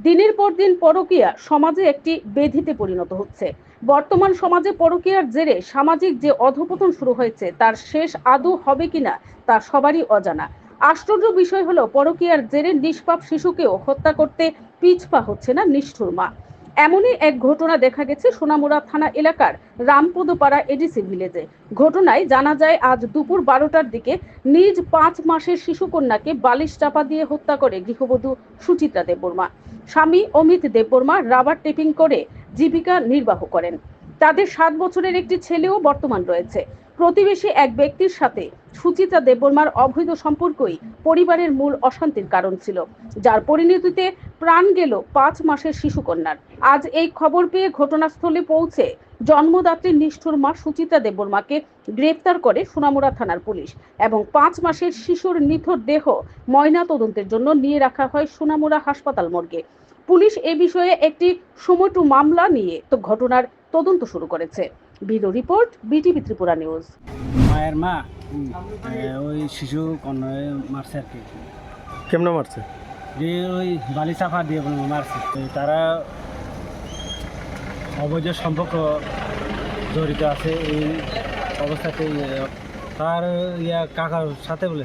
দিনের পর দিন পরকীয়া সমাজে একটি ব্যাধিতে পরিণত হচ্ছে। বর্তমান সমাজে পরকীয়ার জেরে সামাজিক যে অধঃপতন শুরু হয়েছে তার শেষ আদৌ হবে কিনা তা সবারই অজানা। আশ্চর্য বিষয় হলো, পরকীয়ার জেরে নিষ্পাপ শিশুকেও হত্যা করতে পিছপা হচ্ছে না নিষ্ঠুর মা। এমনই এক ঘটনা দেখা গেছে সোনামুড়া থানা এলাকার রামপদপাড়া এডিসি ভিলেজে। ঘটনায় জানা যায়, আজ দুপুর 12টার দিকে নিজ 5 মাসের শিশুকন্যাকে বালিশ চাপা দিয়ে হত্যা করে গৃহবধূ সুচিত্রা দেববর্মা। স্বামী অমিত দেববর্মা রাবার টেপিং করে জীবিকা নির্বাহ করেন। তাদের 7 বছরের একটি ছেলেও বর্তমান রয়েছে। প্রতিবেশী এক ব্যক্তির সাথে সুচিত্রা দেববর্মার অবৈধ সম্পর্কই পরিবারের মূল অশান্তির কারণ ছিল, যার পরিণতিতে প্রাণ গেল 5 মাসের শিশুকন্যার। আজ এই খবর পেয়ে ঘটনাস্থলে পৌঁছে জন্মদাত্রী নিষ্ঠুর মা সুচিত্রা দেববর্মাকে গ্রেফতার করে সোনামুড়া থানার পুলিশ এবং 5 মাসের শিশুর নিথর দেহ ময়না তদন্তের জন্য নিয়ে রাখা হয় সোনামুড়া হাসপাতাল মর্গে। পুলিশ এ বিষয়ে একটি সমটু মামলা নিয়ে ঘটনার তদন্ত শুরু করেছে। Bureau report, BTV Tripura news. মায়ের মা ওই শিশু কন্যায় মারছে আর কি। কেমনে মারছে? যে ওই বালি চাপা দিয়ে মারছে। তো তারা অবৈধ সম্পর্ক জড়িত আছে এই অবস্থাতে। তার কাকার সাথে বলে